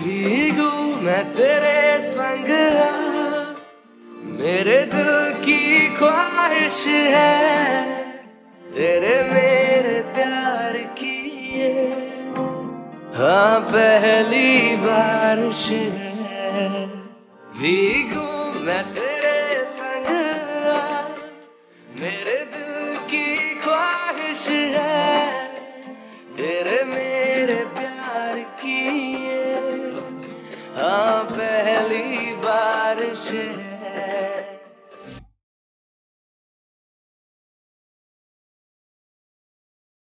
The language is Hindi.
भीगू मैं तेरे संग मेरे दिल की ख्वाहिश है तेरे मेरे प्यार की ये हाँ पहली बारिश है भीगू मैं तेरे